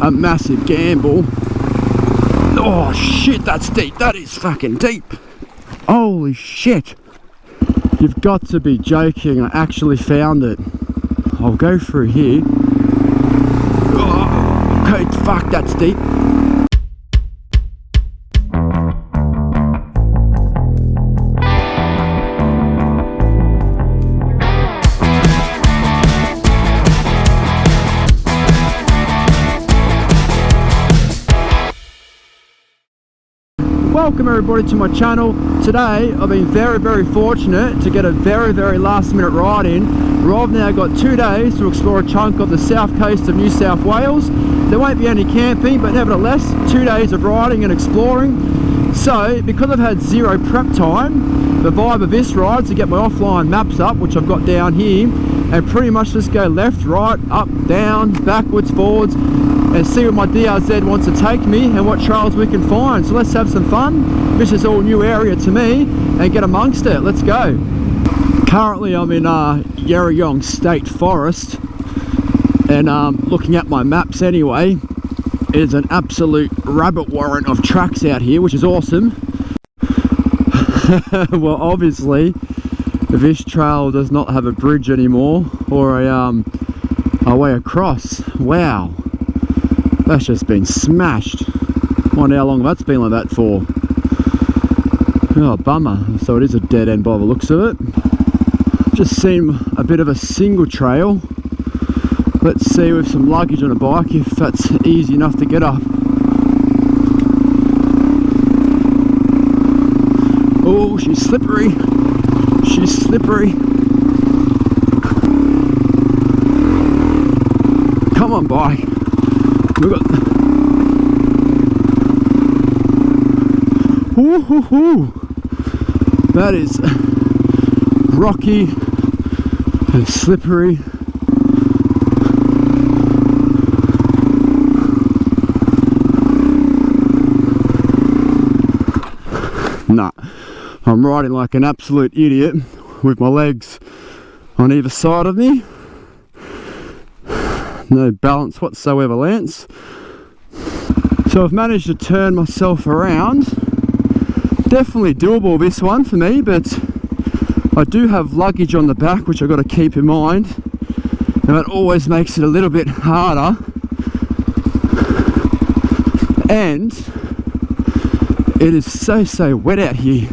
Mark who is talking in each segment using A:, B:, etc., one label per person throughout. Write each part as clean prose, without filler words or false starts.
A: a massive gamble. Oh shit, that's deep. That is fucking deep. Holy shit. You've got to be joking. I actually found it. I'll go through here. Oh, okay, fuck, that's deep. Welcome everybody to my channel. Today I've been very fortunate to get a very last minute ride in. I've now got 2 days to explore a chunk of the south coast of New South Wales. There won't be any camping, but nevertheless 2 days of riding and exploring. So because I've had zero prep time, the vibe of this ride is to get my offline maps up, which I've got down here, and pretty much just go left, right, up, down, backwards, forwards, and see where my DRZ wants to take me and what trails we can find. So let's have some fun. This is all new area to me and get amongst it. Let's go. Currently I'm in Yarrayong State Forest, and looking at my maps anyway, it's an absolute rabbit warren of tracks out here, which is awesome. Well, obviously this trail does not have a bridge anymore or a way across. Wow, that's just been smashed. I wonder how long that's been like that for. Oh, bummer. So it is a dead end by the looks of it. Just seen a bit of a single trail. Let's see with some luggage on a bike if that's easy enough to get up. Oh, she's slippery. She's slippery. Come on, bike. We've got... Ooh. That is rocky and slippery. Nah, I'm riding like an absolute idiot with my legs on either side of me. No balance whatsoever, Lance. So I've managed to turn myself around. Definitely doable, this one for me, but I do have luggage on the back, which I've got to keep in mind, and that always makes it a little bit harder. And it is so wet out here.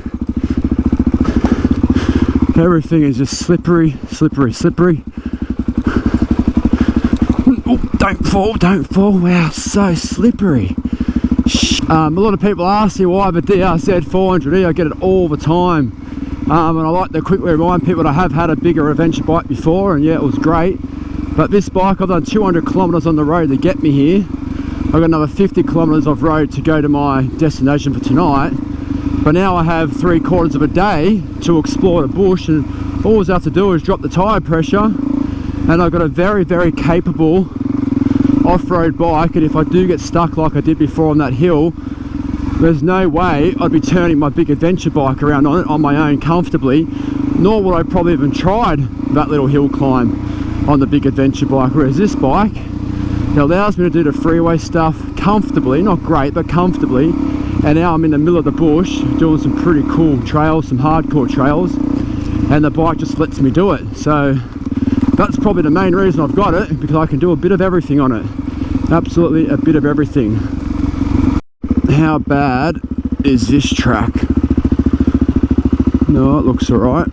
A: Everything is just slippery. Oh, don't fall. Wow, so slippery. A lot of people ask me why I have a DRZ400E. I get it all the time, and I like to quickly remind people that I have had a bigger adventure bike before, and yeah, it was great, but this bike, I've done 200 kilometers on the road to get me here. I've got another 50 kilometers of road to go to my destination for tonight, but now I have 3/4 of a day to explore the bush, and all I have to do is drop the tyre pressure, and I've got a very capable off-road bike. And if I do get stuck like I did before on that hill, there's no way I'd be turning my big adventure bike around on it on my own comfortably, nor would I probably even tried that little hill climb on the big adventure bike. Whereas this bike, it allows me to do the freeway stuff comfortably, not great, but comfortably. And now I'm in the middle of the bush doing some pretty cool trails, some hardcore trails, and the bike just lets me do it. So that's probably the main reason I've got it, because I can do a bit of everything on it. Absolutely a bit of everything. How bad is this track? No, it looks alright.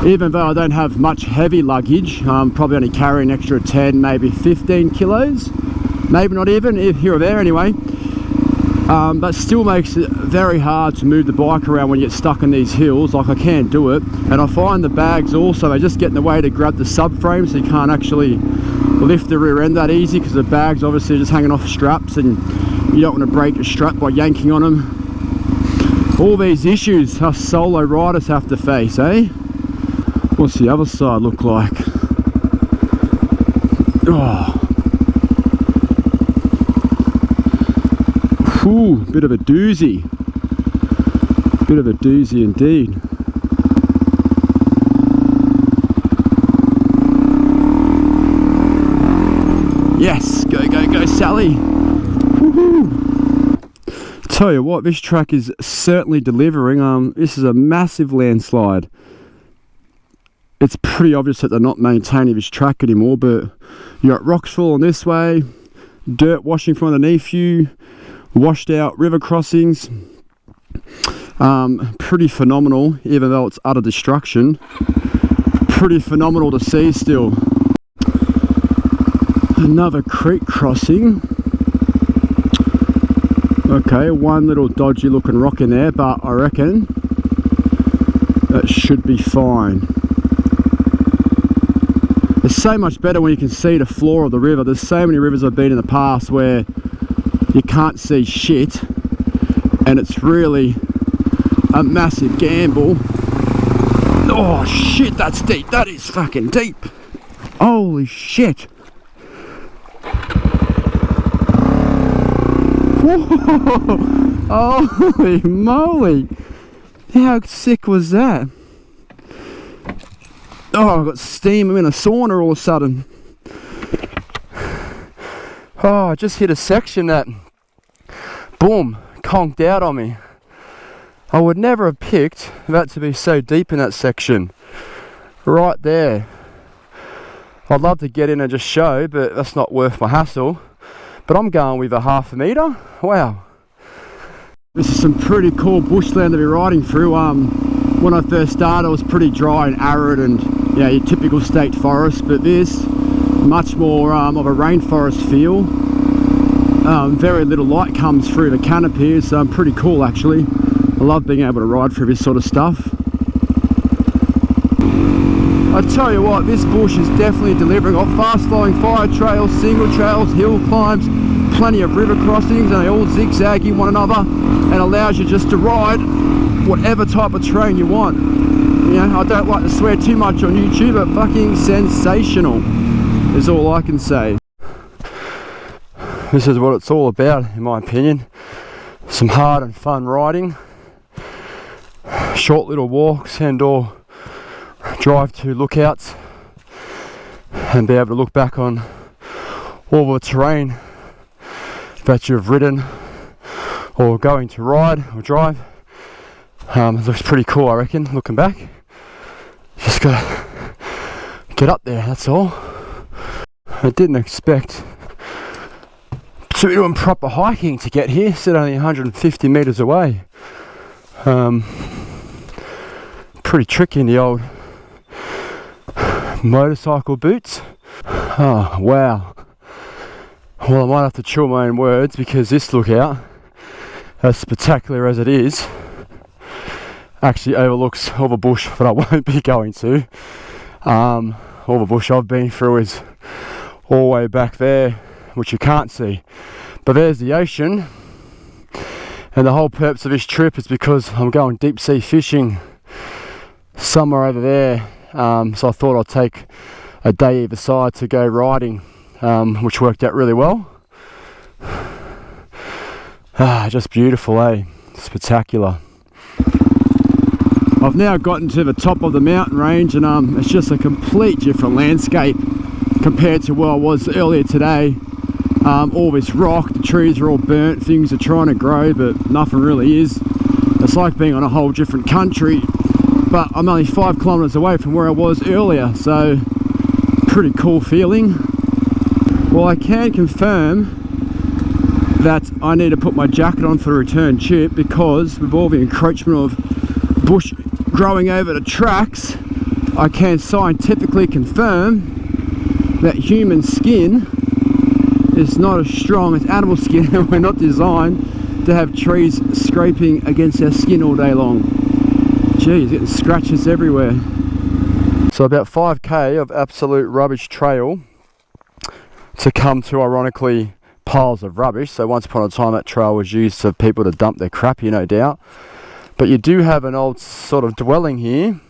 A: Even though I don't have much heavy luggage, I'm probably only carrying an extra 10, maybe 15 kilos. Maybe not even, here or there anyway. That still makes it very hard to move the bike around when you get stuck in these hills. Like, I can't do it. And I find the bags also, they just get in the way to grab the subframe, so you can't actually lift the rear end that easy, because the bag's obviously just hanging off straps and you don't want to break a strap by yanking on them. All these issues us solo riders have to face, eh? What's the other side look like? Oh. Ooh, bit of a doozy. Bit of a doozy indeed. Yes, go, go, go, Sally. Woohoo. Tell you what, this track is certainly delivering. This is a massive landslide. It's pretty obvious that they're not maintaining this track anymore, but you got rocks falling this way, dirt washing from underneath you, washed out river crossings. Pretty phenomenal, even though it's utter destruction. Pretty phenomenal to see still. Another creek crossing. Okay, one little dodgy looking rock in there, but I reckon that should be fine. It's so much better when you can see the floor of the river. There's so many rivers I've been in the past where you can't see shit, and it's really a massive gamble. Oh shit, that's deep. That is fucking deep. Holy shit. Whoa. Holy moly. How sick was that? Oh, I've got steam. I'm in a sauna all of a sudden. Oh, I just hit a section that, boom, conked out on me. I would never have picked that to be so deep in that section. Right there. I'd love to get in and just show, but that's not worth my hassle. But I'm going with a 1/2 metre. Wow. This is some pretty cool bushland to be riding through. When I first started, it was pretty dry and arid and, you know, your typical state forest, but this, much more of a rainforest feel. Very little light comes through the canopy. It's pretty cool actually. I love being able to ride through this sort of stuff. I tell you what, this bush is definitely delivering. Got fast flowing fire trails, single trails, hill climbs, plenty of river crossings, and they all zigzagging one another and allows you just to ride whatever type of terrain you want. You know, I don't like to swear too much on YouTube, but fucking sensational is all I can say. This is what it's all about, in my opinion. Some hard and fun riding. Short little walks and or drive to lookouts and be able to look back on all the terrain that you've ridden or going to ride or drive. It looks pretty cool, I reckon, looking back. Just gotta get up there, that's all. I didn't expect to be doing proper hiking to get here. It's only 150 metres away. Pretty tricky in the old motorcycle boots. Oh wow. Well, I might have to chew my own words because this lookout, as spectacular as it is, actually overlooks all the bush that I won't be going to. All the bush I've been through is all the way back there, which you can't see. But there's the ocean, and the whole purpose of this trip is because I'm going deep sea fishing somewhere over there. So I thought I'd take a day either side to go riding, which worked out really well. Just beautiful, eh? Spectacular. I've now gotten to the top of the mountain range, and it's just a complete different landscape compared to where I was earlier today. All this rock, the trees are all burnt, things are trying to grow, but nothing really is. It's like being on a whole different country, but I'm only 5 kilometers away from where I was earlier, so pretty cool feeling. Well, I can confirm that I need to put my jacket on for the return trip because with all the encroachment of bush growing over the tracks, I can scientifically confirm that human skin is not as strong as animal skin, and we're not designed to have trees scraping against our skin all day long. Geez, getting scratches everywhere. So about 5k of absolute rubbish trail to come to, ironically, piles of rubbish. So once upon a time that trail was used for people to dump their crap here, no doubt. But you do have an old sort of dwelling here,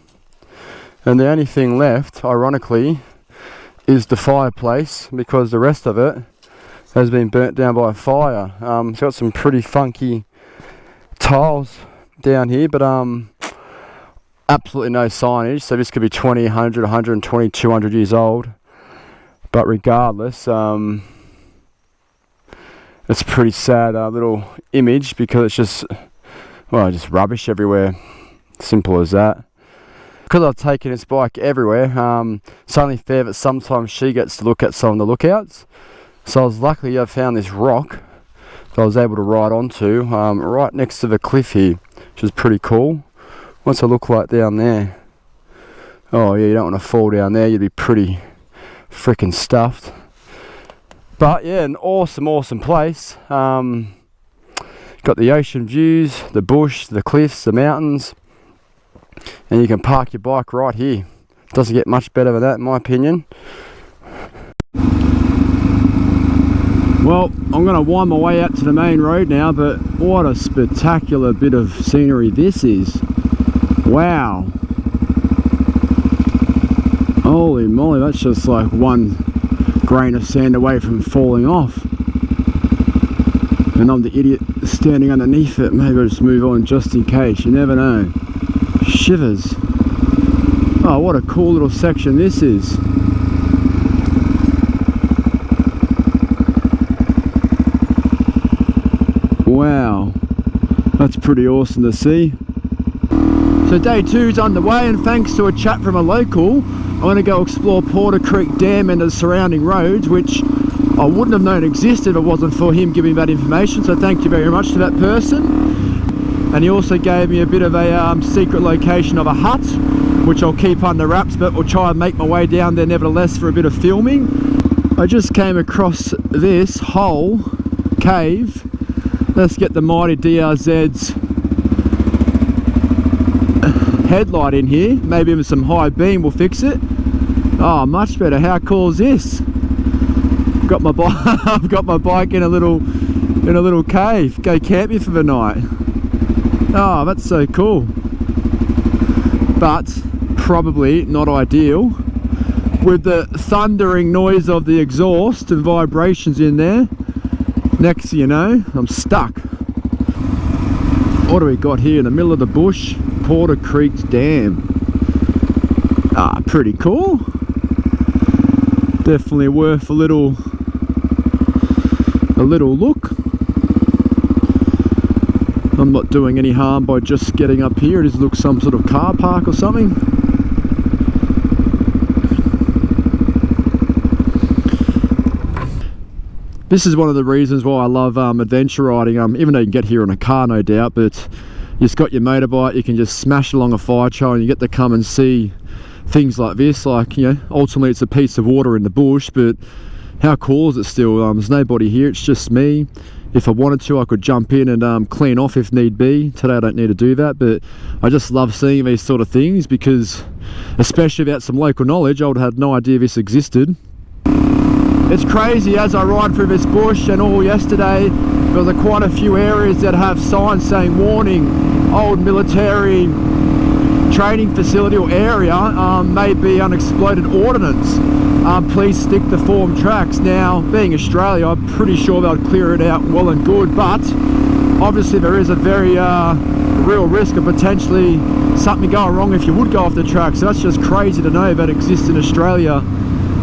A: and the only thing left, ironically, is the fireplace, because the rest of it has been burnt down by a fire. It's got some pretty funky tiles down here, but absolutely no signage, so this could be 20, 100, 120, 200 years old. But regardless, it's a pretty sad little image, because it's just, well, just rubbish everywhere. Simple as that. Because I've taken this bike everywhere, it's only fair that sometimes she gets to look at some of the lookouts. So I was lucky I found this rock that I was able to ride onto right next to the cliff here, which is pretty cool. What's it look like down there? Oh yeah, you don't want to fall down there, you'd be pretty freaking stuffed. But yeah, an awesome place. Got the ocean views, the bush, the cliffs, the mountains, and you can park your bike right here. Doesn't get much better than that, in my opinion. Well, I'm going to wind my way out to the main road now, but what a spectacular bit of scenery this is. Wow. Holy moly, that's just like one grain of sand away from falling off. And I'm the idiot standing underneath it. Maybe I'll just move on just in case, you never know. Shivers. Oh, what a cool little section this is. Wow, that's pretty awesome to see. So day 2's underway, and thanks to a chat from a local, I'm going to go explore Porter Creek Dam and the surrounding roads, which I wouldn't have known existed if it wasn't for him giving that information, so thank you very much to that person. And he also gave me a bit of a secret location of a hut, which I'll keep under wraps, but we'll try and make my way down there nevertheless for a bit of filming. I just came across this hole, cave. Let's get the mighty DRZ's headlight in here. Maybe with some high beam will fix it. Oh, much better. How cool is this? Got my bike. I've got my bike in a little cave. Go camping for the night. Oh, that's so cool. But probably not ideal with the thundering noise of the exhaust and vibrations in there. Next thing you know, I'm stuck. What do we got here in the middle of the bush? Porter Creek Dam. Ah, pretty cool. Definitely worth a little look. I'm not doing any harm by just getting up here. It just looks some sort of car park or something. This is one of the reasons why I love adventure riding, even though you can get here in a car, no doubt, but you've got your motorbike, you can just smash along a fire trail and you get to come and see things like this. Like, you know, ultimately it's a piece of water in the bush, but how cool is it still? There's nobody here, it's just me. If I wanted to, I could jump in and clean off if need be. Today I don't need to do that, but I just love seeing these sort of things, because especially without some local knowledge, I would have had no idea this existed. It's crazy as I ride through this bush, and all yesterday there was quite a few areas that have signs saying warning, old military training facility or area, may be unexploded ordnance. Please stick to form tracks. Now, being Australia, I'm pretty sure they'll clear it out well and good, but obviously there is a very real risk of potentially something going wrong if you would go off the track. So that's just crazy to know that exists in Australia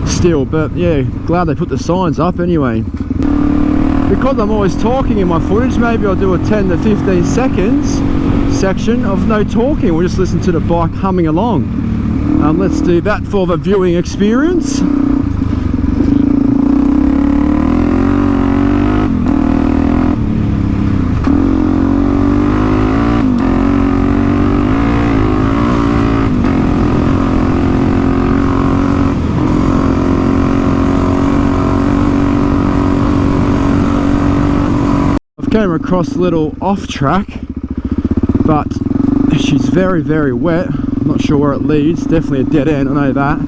A: still. But yeah, glad they put the signs up anyway. Because I'm always talking in my footage, maybe I'll do a 10 to 15 seconds section of no talking. We'll just listen to the bike humming along. Let's do that for the viewing experience. I've came across a little off track, but she's very, very wet. I'm not sure where it leads. Definitely a dead end, I know that,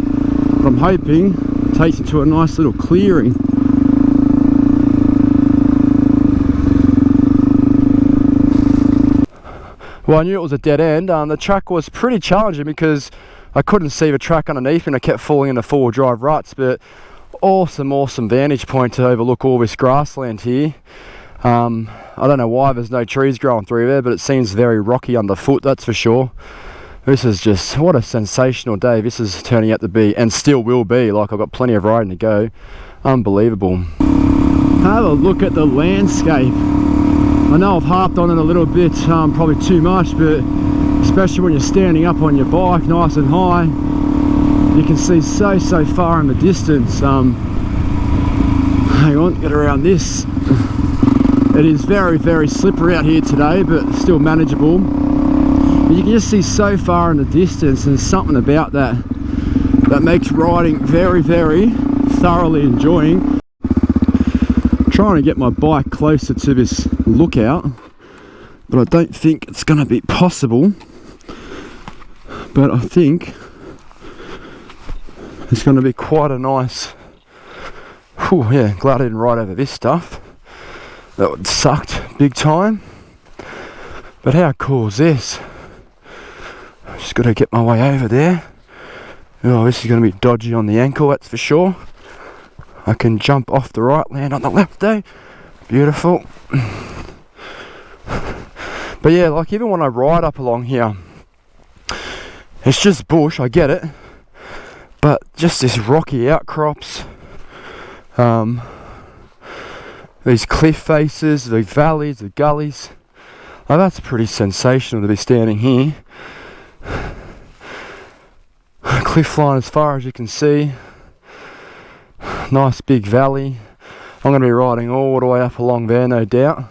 A: but I'm hoping it takes you to a nice little clearing. Well, I knew it was a dead end. The track was pretty challenging because I couldn't see the track underneath and I kept falling into four-wheel drive ruts, but awesome vantage point to overlook all this grassland here. I don't know why there's no trees growing through there, but it seems very rocky underfoot, that's for sure. This is just, what a sensational day this is turning out to be, and still will be. Like, I've got plenty of riding to go. Unbelievable. Have a look at the landscape. I know I've harped on it a little bit, probably too much, but especially when you're standing up on your bike nice and high, you can see so far in the distance. Hang on, get around this. It is very slippery out here today, but still manageable. But you can just see so far in the distance, and there's something about that that makes riding very thoroughly enjoying. Trying to get my bike closer to this lookout, but I don't think it's going to be possible. But I think it's going to be quite a nice. Whew, yeah, glad I didn't ride over this stuff. That would sucked big time. But how cool is this? Just got to get my way over there. Oh, this is going to be dodgy on the ankle, that's for sure. I can jump off the right, land on the left though. Beautiful. But yeah, like even when I ride up along here, it's just bush, I get it. But just this rocky outcrops, these cliff faces, the valleys, the gullies. Oh, that's pretty sensational to be standing here. Cliff line as far as you can see. Nice big valley. I'm going to be riding all the way up along there, no doubt.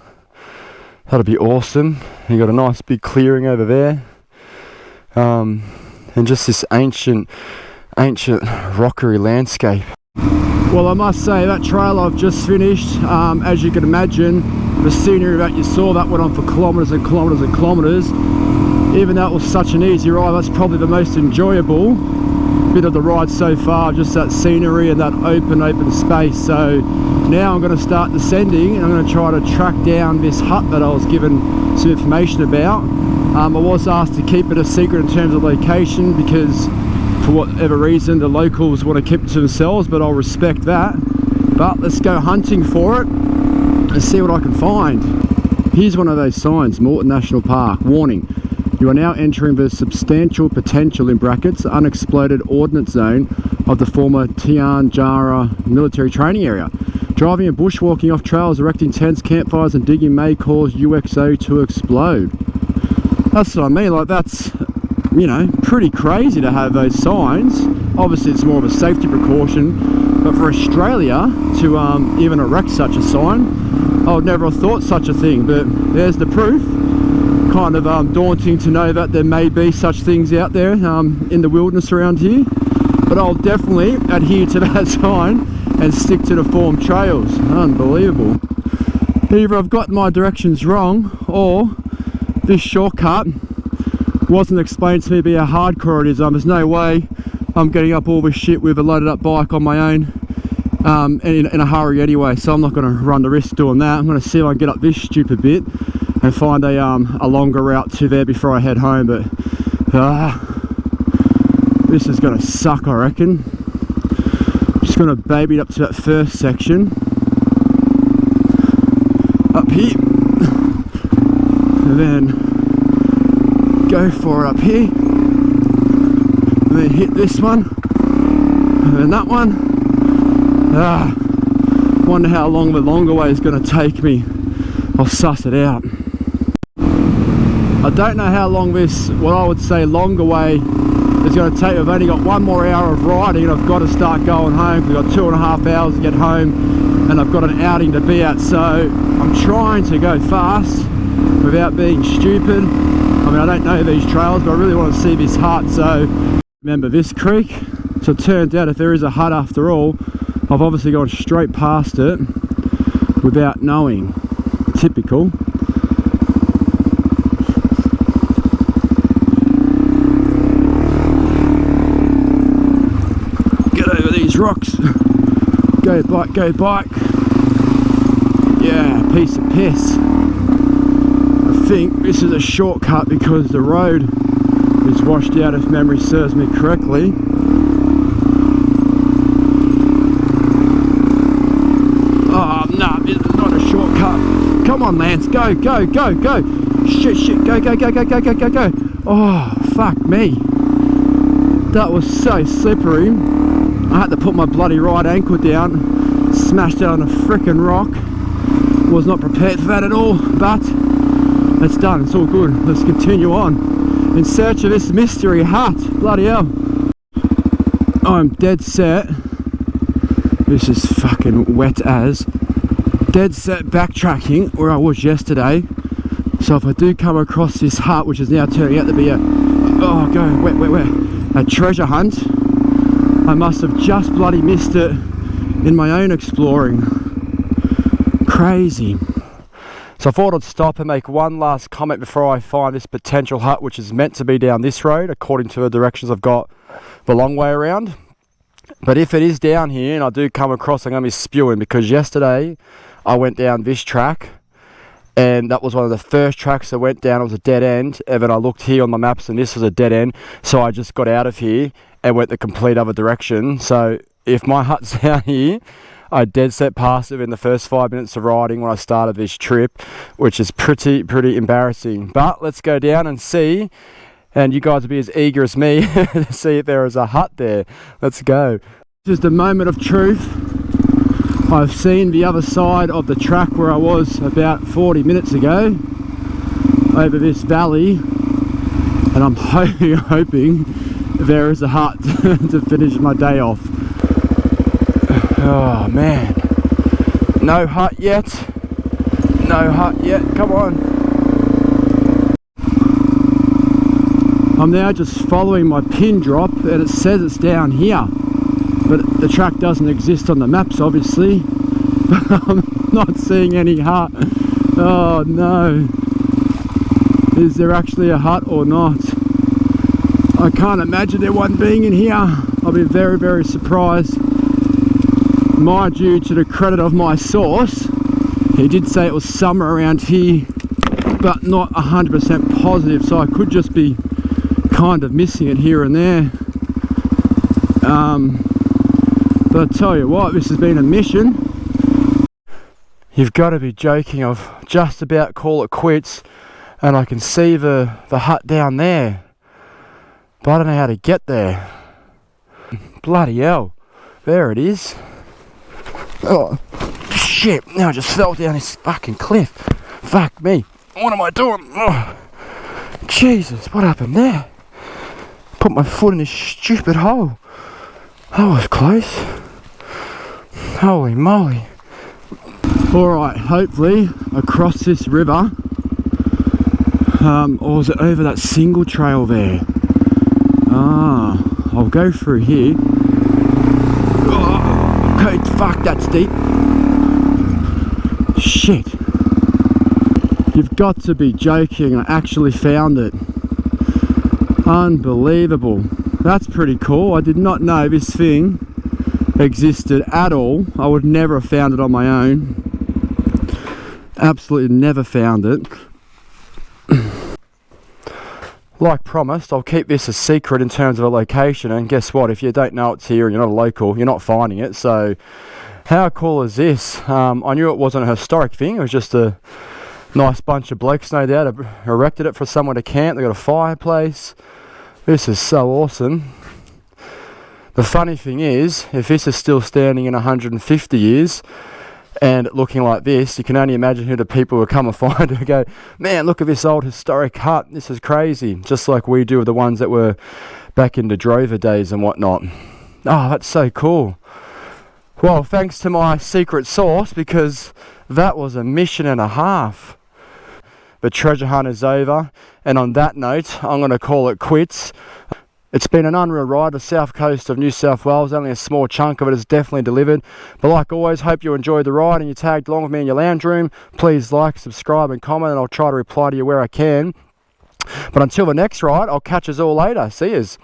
A: That'll be awesome. You got a nice big clearing over there, and just this ancient rockery landscape. Well, I must say that trail I've just finished, as you can imagine, the scenery that you saw, that went on for kilometres and kilometres and kilometres. Even though it was such an easy ride, that's probably the most enjoyable bit of the ride so far, just that scenery and that open space. So now I'm going to start descending, and I'm going to try to track down this hut that I was given some information about. I was asked to keep it a secret in terms of location because for whatever reason the locals want to keep it to themselves, but I'll respect that. But let's go hunting for it and see what I can find. Here's one of those signs: Morton National Park, warning. You are now entering the substantial potential, in brackets, unexploded ordnance zone of the former Tianjara military training area. Driving and bushwalking off trails, erecting tents, campfires and digging may cause UXO to explode. That's what I mean, like that's, you know, pretty crazy to have those signs. Obviously it's more of a safety precaution, but for Australia to even erect such a sign, I would never have thought such a thing, but there's the proof. Kind of daunting to know that there may be such things out there in the wilderness around here, but I'll definitely adhere to that sign and stick to the formed trails. Unbelievable. Either I've got my directions wrong, or this shortcut wasn't explained to me to be how hardcore it is. There's no way I'm getting up all this shit with a loaded up bike on my own, and in a hurry anyway, so I'm not going to run the risk doing that. I'm going to see if I can get up this stupid bit and find a longer route to there before I head home. But this is going to suck, I reckon. Just going to baby it up to that first section up here, and then go for it up here, and then hit this one, and then that one. Wonder how long the longer way is going to take me. I'll suss it out. I don't know how long this, what I would say longer way, is going to take. I've only got one more hour of riding and I've got to start going home. We've got 2.5 hours to get home and I've got an outing to be at, so I'm trying to go fast without being stupid. I mean, I don't know these trails, but I really want to see this hut. So remember this creek? So it turns out if there is a hut after all, I've obviously gone straight past it without knowing. Typical. Get over these rocks. Go bike, go bike. Yeah, piece of piss. I think this is a shortcut because the road is washed out, if memory serves me correctly. Oh no, this is not a shortcut. Come on, Lance, go, go, go, go. Shit, shit, go, go, go, go, go, go, go, go. Oh, fuck me. That was so slippery. I had to put my bloody right ankle down, smashed out on a frickin' rock. Was not prepared for that at all, but it's done, it's all good. Let's continue on in search of this mystery hut. Bloody hell. I'm dead set. This is fucking wet as. Dead set backtracking where I was yesterday. So if I do come across this hut, which is now turning out to be a treasure hunt, I must have just bloody missed it in my own exploring. Crazy. So I thought I'd stop and make one last comment before I find this potential hut, which is meant to be down this road according to the directions I've got the long way around. But if it is down here and I do come across, I'm going to be spewing, because yesterday I went down this track and that was one of the first tracks I went down. It was a dead end, and then I looked here on my maps and this was a dead end, so I just got out of here and went the complete other direction. So if my hut's down here, I dead set past it in the first 5 minutes of riding when I started this trip, which is pretty embarrassing. But let's go down and see, and you guys will be as eager as me to see if there is a hut there. Let's go. Just a moment of truth. I've seen the other side of the track where I was about 40 minutes ago, over this valley, and I'm hoping there is a hut to finish my day off. Oh man, no hut yet, no hut yet, come on. I'm now just following my pin drop and it says it's down here, but the track doesn't exist on the maps obviously, but I'm not seeing any hut. Oh no, is there actually a hut or not? I can't imagine there one being in here. I'll be very surprised. Mind you, to the credit of my source, he did say it was somewhere around here, but not 100% positive, so I could just be kind of missing it here and there. But I tell you what, this has been a mission. You've got to be joking. I've just about call it quits, and I can see the hut down there, but I don't know how to get there. Bloody hell, there it is. Oh shit, now I just fell down this fucking cliff. Fuck me, what am I doing? Oh, Jesus, what happened there? Put my foot in this stupid hole. That was close. Holy moly. Alright, hopefully across this river, or was it over that single trail there? I'll go through here. Okay, fuck, that's deep. Shit. You've got to be joking, I actually found it. Unbelievable. That's pretty cool. I did not know this thing existed at all. I would never have found it on my own. Absolutely never found it. Like promised, I'll keep this a secret in terms of a location, and guess what, if you don't know it's here and you're not a local, you're not finding it. So how cool is this? I knew it wasn't a historic thing, it was just a nice bunch of blokes, no doubt, erected it for someone to camp. They got a fireplace. This is so awesome. The funny thing is, if this is still standing in 150 years and looking like this, you can only imagine who the people will come and find and go, man, look at this old historic hut, this is crazy. Just like we do with the ones that were back in the drover days and whatnot. Oh, that's so cool. Well, thanks to my secret source, because that was a mission and a half. The treasure hunt is over, and on that note, I'm going to call it quits. It's been an unreal ride, the south coast of New South Wales. Only a small chunk of it is definitely delivered. But like always, hope you enjoyed the ride and you tagged along with me in your lounge room. Please like, subscribe and comment, and I'll try to reply to you where I can. But until the next ride, I'll catch us all later. See yous.